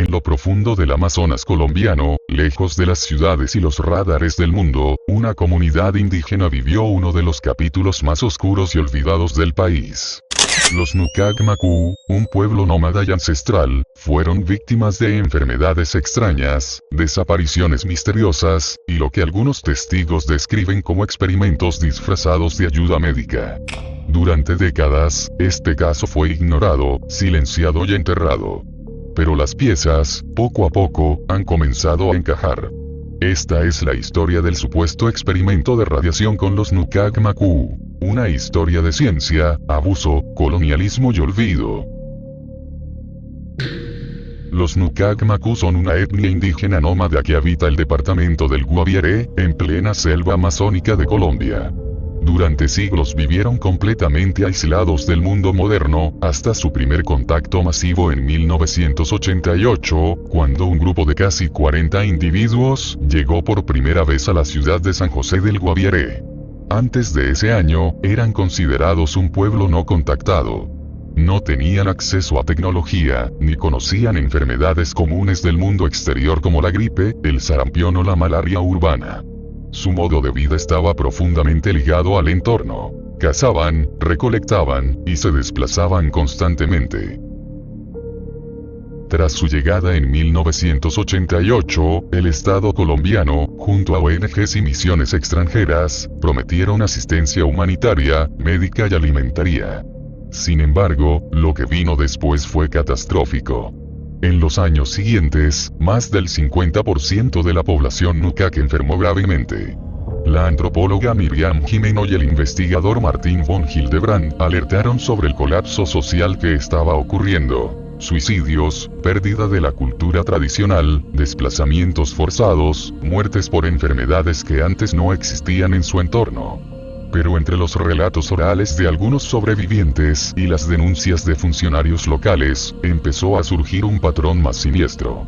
En lo profundo del Amazonas colombiano, lejos de las ciudades y los radares del mundo, una comunidad indígena vivió uno de los capítulos más oscuros y olvidados del país. Los Nukak-Maku, un pueblo nómada y ancestral, fueron víctimas de enfermedades extrañas, desapariciones misteriosas, y lo que algunos testigos describen como experimentos disfrazados de ayuda médica. Durante décadas, este caso fue ignorado, silenciado y enterrado. Pero las piezas, poco a poco, han comenzado a encajar. Esta es la historia del supuesto experimento de radiación con los Nukak-Maku. Una historia de ciencia, abuso, colonialismo y olvido. Los Nukak-Maku son una etnia indígena nómada que habita el departamento del Guaviare, en plena selva amazónica de Colombia. Durante siglos vivieron completamente aislados del mundo moderno, hasta su primer contacto masivo en 1988, cuando un grupo de casi 40 individuos llegó por primera vez a la ciudad de San José del Guaviare. Antes de ese año, eran considerados un pueblo no contactado. No tenían acceso a tecnología, ni conocían enfermedades comunes del mundo exterior como la gripe, el sarampión o la malaria urbana. Su modo de vida estaba profundamente ligado al entorno. Cazaban, recolectaban, y se desplazaban constantemente. Tras su llegada en 1988, el Estado colombiano, junto a ONGs y misiones extranjeras, prometieron asistencia humanitaria, médica y alimentaria. Sin embargo, lo que vino después fue catastrófico. En los años siguientes, más del 50% de la población Nukak enfermó gravemente. La antropóloga Miriam Jimeno y el investigador Martín von Hildebrand alertaron sobre el colapso social que estaba ocurriendo. Suicidios, pérdida de la cultura tradicional, desplazamientos forzados, muertes por enfermedades que antes no existían en su entorno. Pero entre los relatos orales de algunos sobrevivientes y las denuncias de funcionarios locales, empezó a surgir un patrón más siniestro.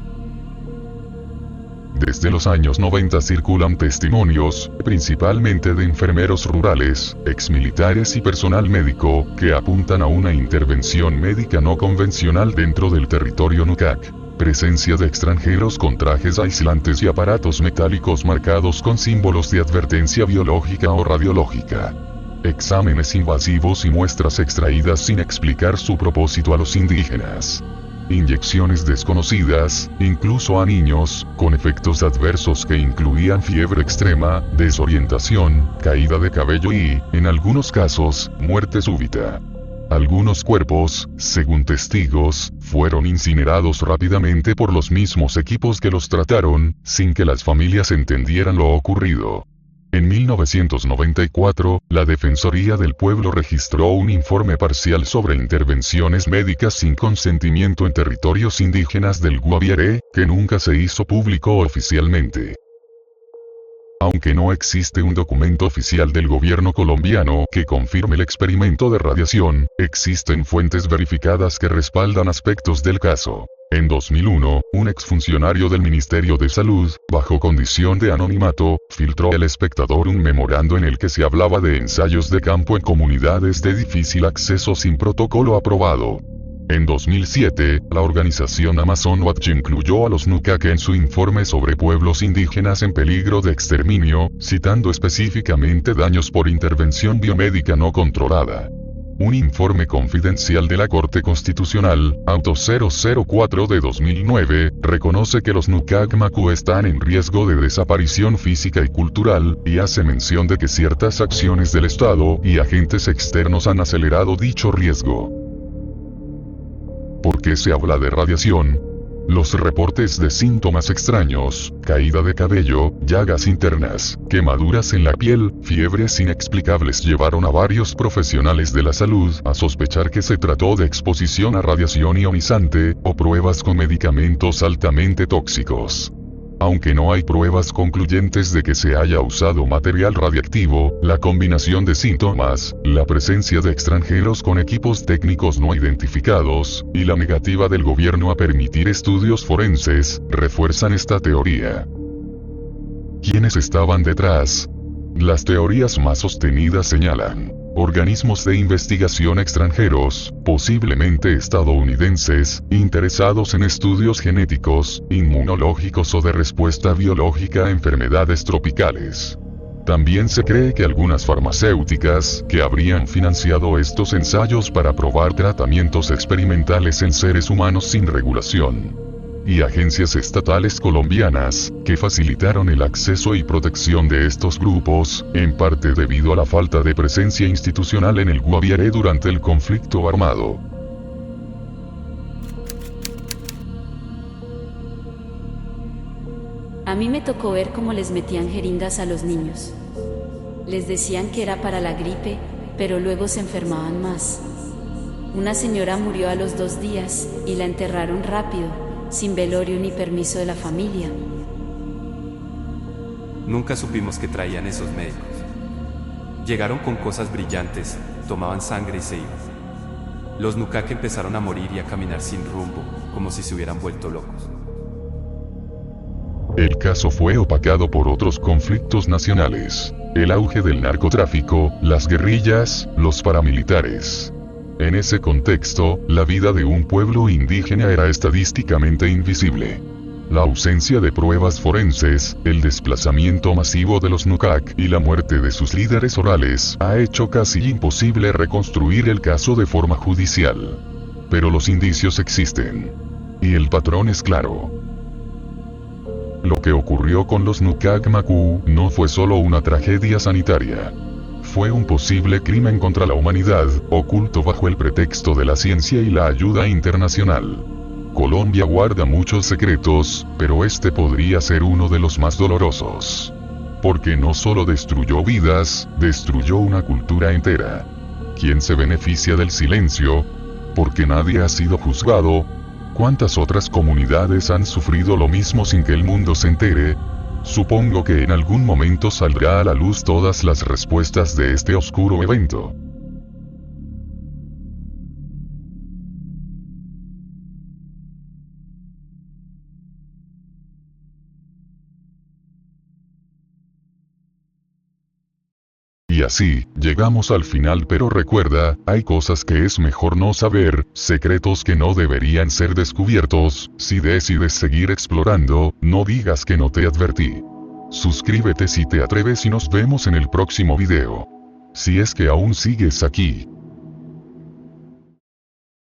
Desde los años 90 circulan testimonios, principalmente de enfermeros rurales, exmilitares y personal médico, que apuntan a una intervención médica no convencional dentro del territorio Nukak. Presencia de extranjeros con trajes aislantes y aparatos metálicos marcados con símbolos de advertencia biológica o radiológica. Exámenes invasivos y muestras extraídas sin explicar su propósito a los indígenas. Inyecciones desconocidas, incluso a niños, con efectos adversos que incluían fiebre extrema, desorientación, caída de cabello y, en algunos casos, muerte súbita. Algunos cuerpos, según testigos, fueron incinerados rápidamente por los mismos equipos que los trataron, sin que las familias entendieran lo ocurrido. En 1994, la Defensoría del Pueblo registró un informe parcial sobre intervenciones médicas sin consentimiento en territorios indígenas del Guaviare, que nunca se hizo público oficialmente. Aunque no existe un documento oficial del gobierno colombiano que confirme el experimento de radiación, existen fuentes verificadas que respaldan aspectos del caso. En 2001, un exfuncionario del Ministerio de Salud, bajo condición de anonimato, filtró al espectador un memorando en el que se hablaba de ensayos de campo en comunidades de difícil acceso sin protocolo aprobado. En 2007, la organización Amazon Watch incluyó a los Nukak en su informe sobre pueblos indígenas en peligro de exterminio, citando específicamente daños por intervención biomédica no controlada. Un informe confidencial de la Corte Constitucional, Auto 004 de 2009, reconoce que los Nukak-Maku están en riesgo de desaparición física y cultural, y hace mención de que ciertas acciones del Estado y agentes externos han acelerado dicho riesgo. ¿Por qué se habla de radiación? Los reportes de síntomas extraños, caída de cabello, llagas internas, quemaduras en la piel, fiebres inexplicables llevaron a varios profesionales de la salud a sospechar que se trató de exposición a radiación ionizante, o pruebas con medicamentos altamente tóxicos. Aunque no hay pruebas concluyentes de que se haya usado material radiactivo, la combinación de síntomas, la presencia de extranjeros con equipos técnicos no identificados, y la negativa del gobierno a permitir estudios forenses, refuerzan esta teoría. ¿Quiénes estaban detrás? Las teorías más sostenidas señalan organismos de investigación extranjeros, posiblemente estadounidenses, interesados en estudios genéticos, inmunológicos o de respuesta biológica a enfermedades tropicales. También se cree que algunas farmacéuticas, que habrían financiado estos ensayos para probar tratamientos experimentales en seres humanos sin regulación. Y agencias estatales colombianas, que facilitaron el acceso y protección de estos grupos, en parte debido a la falta de presencia institucional en el Guaviare durante el conflicto armado. A mí me tocó ver cómo les metían jeringas a los niños. Les decían que era para la gripe, pero luego se enfermaban más. Una señora murió a los 2 días, y la enterraron rápido, sin velorio ni permiso de la familia. Nunca supimos qué traían esos médicos. Llegaron con cosas brillantes, tomaban sangre y se iban. Los Nukak empezaron a morir y a caminar sin rumbo, como si se hubieran vuelto locos. El caso fue opacado por otros conflictos nacionales, el auge del narcotráfico, las guerrillas, los paramilitares. En ese contexto, la vida de un pueblo indígena era estadísticamente invisible. La ausencia de pruebas forenses, el desplazamiento masivo de los Nukak y la muerte de sus líderes orales ha hecho casi imposible reconstruir el caso de forma judicial. Pero los indicios existen. Y el patrón es claro. Lo que ocurrió con los Nukak Maku no fue solo una tragedia sanitaria. Fue un posible crimen contra la humanidad, oculto bajo el pretexto de la ciencia y la ayuda internacional. Colombia guarda muchos secretos, pero este podría ser uno de los más dolorosos. Porque no solo destruyó vidas, destruyó una cultura entera. ¿Quién se beneficia del silencio? Porque nadie ha sido juzgado. ¿Cuántas otras comunidades han sufrido lo mismo sin que el mundo se entere? Supongo que en algún momento saldrá a la luz todas las respuestas de este oscuro evento. Y así, llegamos al final, pero recuerda, hay cosas que es mejor no saber, secretos que no deberían ser descubiertos. Si decides seguir explorando, no digas que no te advertí. Suscríbete si te atreves y nos vemos en el próximo video. Si es que aún sigues aquí.